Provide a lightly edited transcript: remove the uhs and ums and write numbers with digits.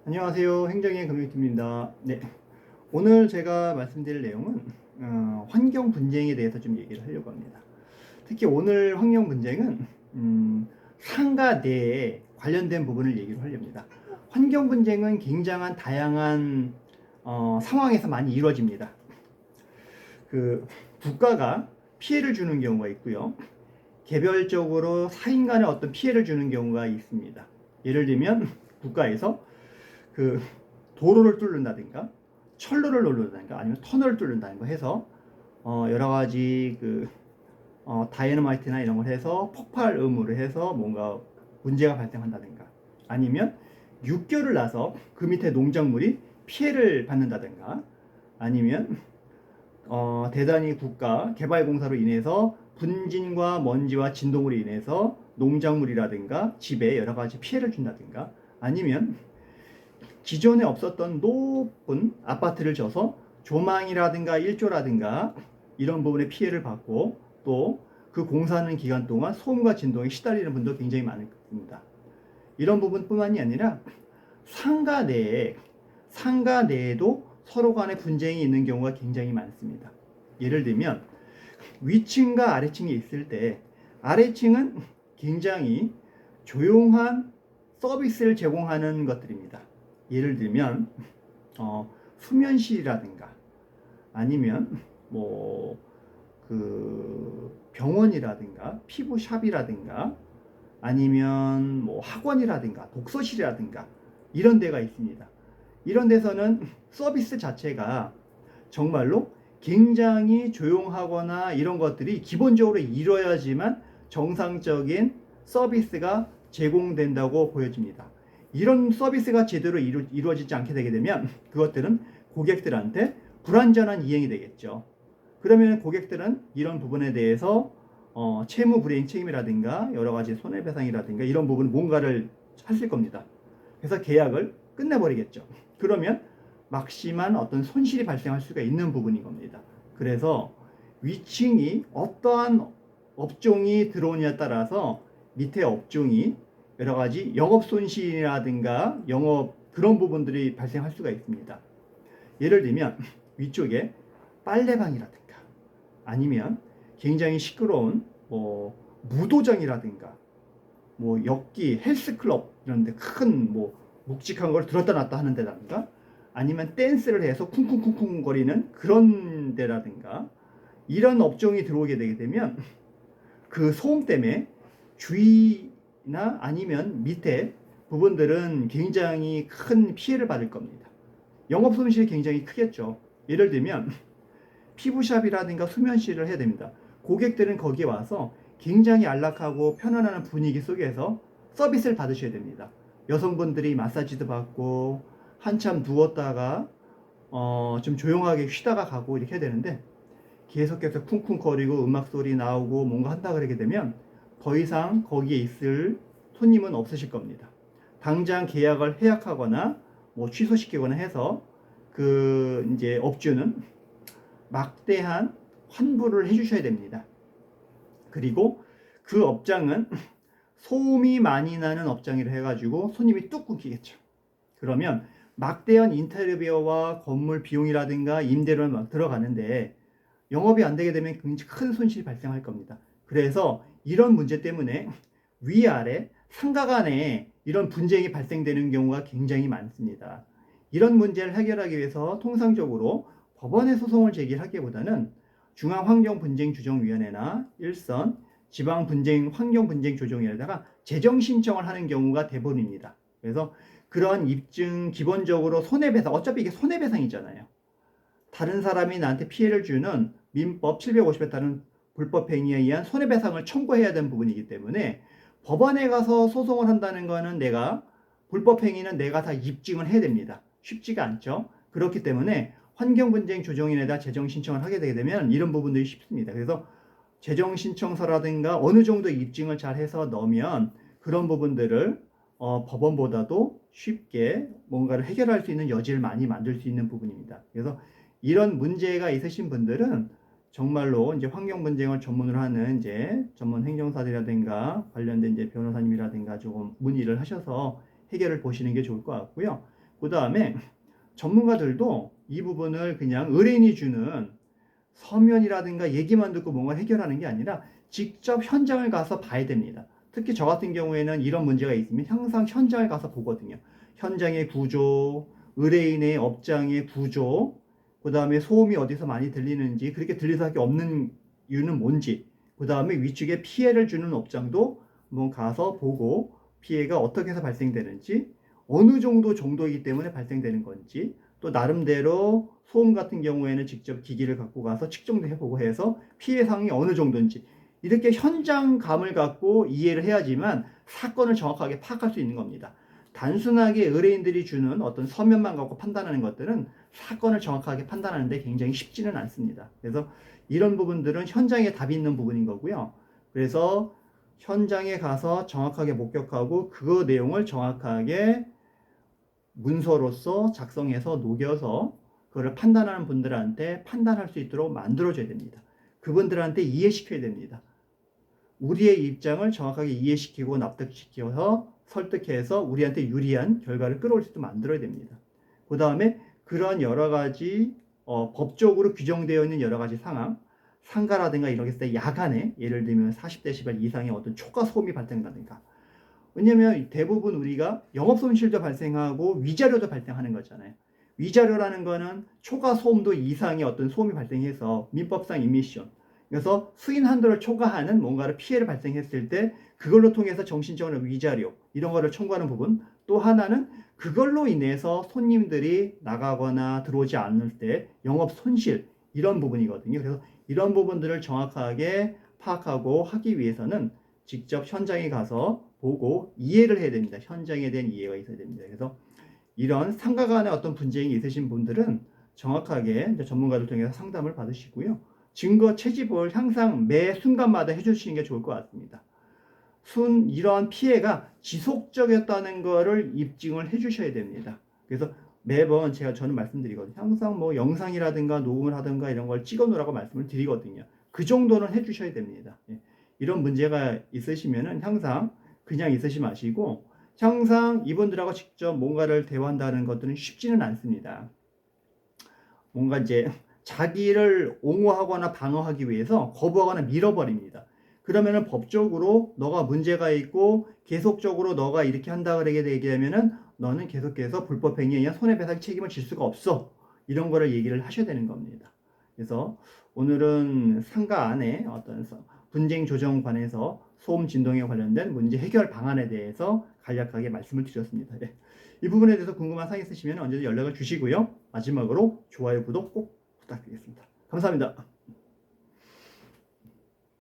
안녕하세요. 행정의 금융팀입니다. 네, 오늘 제가 말씀드릴 내용은 환경 분쟁에 대해서 좀 얘기를 하려고 합니다. 특히 오늘 환경 분쟁은 상가 내에 관련된 부분을 얘기를 하렵니다. 환경 분쟁은 굉장한 다양한 상황에서 많이 이루어집니다. 그 국가가 피해를 주는 경우가 있고요. 개별적으로 사인 간에 어떤 피해를 주는 경우가 있습니다. 예를 들면 국가에서 그 도로를 뚫는다든가 철로를 놓는다든가 아니면 터널을 뚫는다든가 해서 여러 가지 다이너마이트나 이런 걸 해서 폭발 의무를 해서 뭔가 문제가 발생한다든가 아니면 육교를 나서 그 밑에 농작물이 피해를 받는다든가 아니면 대단히 국가 개발공사로 인해서 분진과 먼지와 진동으로 인해서 농작물이라든가 집에 여러 가지 피해를 준다든가 아니면 기존에 없었던 높은 아파트를 져서 조망이라든가 일조라든가 이런 부분에 피해를 받고 또 그 공사하는 기간 동안 소음과 진동에 시달리는 분도 굉장히 많습니다. 이런 부분뿐만이 아니라 상가 내에도 서로 간에 분쟁이 있는 경우가 굉장히 많습니다. 예를 들면 위층과 아래층이 있을 때 아래층은 굉장히 조용한 서비스를 제공하는 것들입니다. 예를 들면 수면실이라든가 아니면 병원이라든가 피부샵이라든가 아니면 학원이라든가 독서실이라든가 이런 데가 있습니다. 이런 데서는 서비스 자체가 정말로 굉장히 조용하거나 이런 것들이 기본적으로 이루어야지만 정상적인 서비스가 제공된다고 보여집니다. 이런 서비스가 제대로 이루어지지 않게 되게 되면 그것들은 고객들한테 불완전한 이행이 되겠죠. 그러면 고객들은 이런 부분에 대해서 채무 불이행 책임이라든가 여러 가지 손해배상이라든가 이런 부분 뭔가를 하실 겁니다. 그래서 계약을 끝내버리겠죠. 그러면 막심한 어떤 손실이 발생할 수가 있는 부분인 겁니다. 그래서 위층이 어떠한 업종이 들어오냐에 따라서 밑에 업종이 여러 가지 영업 손실이라든가 영업 그런 부분들이 발생할 수가 있습니다. 예를 들면 위쪽에 빨래방이라든가 아니면 굉장히 시끄러운 무도장이라든가 엽기 헬스클럽 이런 데 큰 묵직한 걸 들었다 놨다 하는 데라든가 아니면 댄스를 해서 쿵쿵쿵쿵 거리는 그런 데라든가 이런 업종이 들어오게 되게 되면 그 소음 때문에 주위나 아니면 밑에 부분들은 굉장히 큰 피해를 받을 겁니다. 영업 손실이 굉장히 크겠죠. 예를 들면 피부샵이라든가 수면실을 해야 됩니다. 고객들은 거기에 와서 굉장히 안락하고 편안한 분위기 속에서 서비스를 받으셔야 됩니다. 여성분들이 마사지도 받고 한참 누웠다가 좀 조용하게 쉬다가 가고 이렇게 해야 되는데 계속해서 쿵쿵거리고 음악 소리 나오고 뭔가 한다 그러게 되면 더 이상 거기에 있을 손님은 없으실 겁니다. 당장 계약을 해약하거나 취소시키거나 해서 이제 업주는 막대한 환불을 해주셔야 됩니다. 그리고 그 업장은 소음이 많이 나는 업장이라 해가지고 손님이 뚝 끊기겠죠. 그러면 막대한 인테리어와 건물 비용이라든가 임대료는 막 들어가는데 영업이 안 되게 되면 굉장히 큰 손실이 발생할 겁니다. 그래서 이런 문제 때문에 위아래 상가 간에 이런 분쟁이 발생되는 경우가 굉장히 많습니다. 이런 문제를 해결하기 위해서 통상적으로 법원에 소송을 제기하기보다는 중앙환경분쟁조정위원회나 일선 지방환경분쟁조정위원회에다가 재정신청을 하는 경우가 대부분입니다. 그래서 그런 입증 기본적으로 손해배상 어차피 이게 손해배상이잖아요. 다른 사람이 나한테 피해를 주는 민법 750에 따른 불법행위에 의한 손해배상을 청구해야 되는 부분이기 때문에 법원에 가서 소송을 한다는 거는 불법행위는 내가 다 입증을 해야 됩니다. 쉽지가 않죠. 그렇기 때문에 환경분쟁조정위원회에다 재정신청을 하게 되게 되면 이런 부분들이 쉽습니다. 그래서 재정신청서라든가 어느 정도 입증을 잘 해서 넣으면 그런 부분들을 법원보다도 쉽게 뭔가를 해결할 수 있는 여지를 많이 만들 수 있는 부분입니다. 그래서 이런 문제가 있으신 분들은 정말로 이제 환경 분쟁을 전문으로 하는 이제 전문 행정사들이라든가 관련된 이제 변호사님이라든가 조금 문의를 하셔서 해결을 보시는 게 좋을 것 같고요. 그 다음에 전문가들도 이 부분을 그냥 의뢰인이 주는 서면이라든가 얘기만 듣고 뭔가 해결하는 게 아니라 직접 현장을 가서 봐야 됩니다. 특히 저 같은 경우에는 이런 문제가 있으면 항상 현장을 가서 보거든요. 현장의 구조, 의뢰인의 업장의 구조, 그 다음에 소음이 어디서 많이 들리는지, 그렇게 들릴 수밖에 없는 이유는 뭔지, 그 다음에 위쪽에 피해를 주는 업장도 한번 가서 보고 피해가 어떻게 해서 발생되는지, 어느 정도이기 때문에 발생되는 건지, 또 나름대로 소음 같은 경우에는 직접 기기를 갖고 가서 측정도 해보고 해서 피해 상황이 어느 정도인지 이렇게 현장감을 갖고 이해를 해야지만 사건을 정확하게 파악할 수 있는 겁니다. 단순하게 의뢰인들이 주는 어떤 서면만 갖고 판단하는 것들은 사건을 정확하게 판단하는데 굉장히 쉽지는 않습니다. 그래서 이런 부분들은 현장에 답이 있는 부분인 거고요. 그래서 현장에 가서 정확하게 목격하고 그 내용을 정확하게 문서로서 작성해서 녹여서 그걸 판단하는 분들한테 판단할 수 있도록 만들어줘야 됩니다. 그분들한테 이해시켜야 됩니다. 우리의 입장을 정확하게 이해시키고 납득시켜서 설득해서 우리한테 유리한 결과를 끌어올 수 있도록 만들어야 됩니다. 그 다음에 그런 여러 가지 법적으로 규정되어 있는 여러 가지 상황, 상가라든가 이런 게 있을 때 야간에 예를 들면 40데시벨 이상의 어떤 초과 소음이 발생한다든가, 왜냐면 대부분 우리가 영업손실도 발생하고 위자료도 발생하는 거잖아요. 위자료라는 거는 초과 소음도 이상의 어떤 소음이 발생해서 민법상 이미션, 그래서 수인 한도를 초과하는 뭔가를 피해를 발생했을 때 그걸로 통해서 정신적으로 위자료 이런 거를 청구하는 부분, 또 하나는 그걸로 인해서 손님들이 나가거나 들어오지 않을 때 영업 손실 이런 부분이거든요. 그래서 이런 부분들을 정확하게 파악하고 하기 위해서는 직접 현장에 가서 보고 이해를 해야 됩니다. 현장에 대한 이해가 있어야 됩니다. 그래서 이런 상가 간의 어떤 분쟁이 있으신 분들은 정확하게 전문가들 통해서 상담을 받으시고요. 증거 채집을 항상 매 순간마다 해주시는 게 좋을 것 같습니다. 이러한 피해가 지속적이었다는 것을 입증을 해주셔야 됩니다. 그래서 매번 저는 말씀드리거든요. 항상 뭐 영상이라든가 녹음을 하든가 이런 걸 찍어 놓으라고 말씀을 드리거든요. 그 정도는 해주셔야 됩니다. 이런 문제가 있으시면은 항상 그냥 있으시 마시고 항상 이분들하고 직접 뭔가를 대화한다는 것들은 쉽지는 않습니다. 뭔가 이제 자기를 옹호하거나 방어하기 위해서 거부하거나 밀어버립니다. 그러면은 법적으로 너가 문제가 있고 계속적으로 너가 이렇게 한다 그러게 되면은 너는 계속해서 불법행위에 의한 손해배상 책임을 질 수가 없어. 이런 거를 얘기를 하셔야 되는 겁니다. 그래서 오늘은 상가 안에 어떤 분쟁 조정 관해서 소음 진동에 관련된 문제 해결 방안에 대해서 간략하게 말씀을 드렸습니다. 네. 이 부분에 대해서 궁금한 사항 있으시면 언제든 연락을 주시고요. 마지막으로 좋아요, 구독 꼭 부탁드리겠습니다. 감사합니다.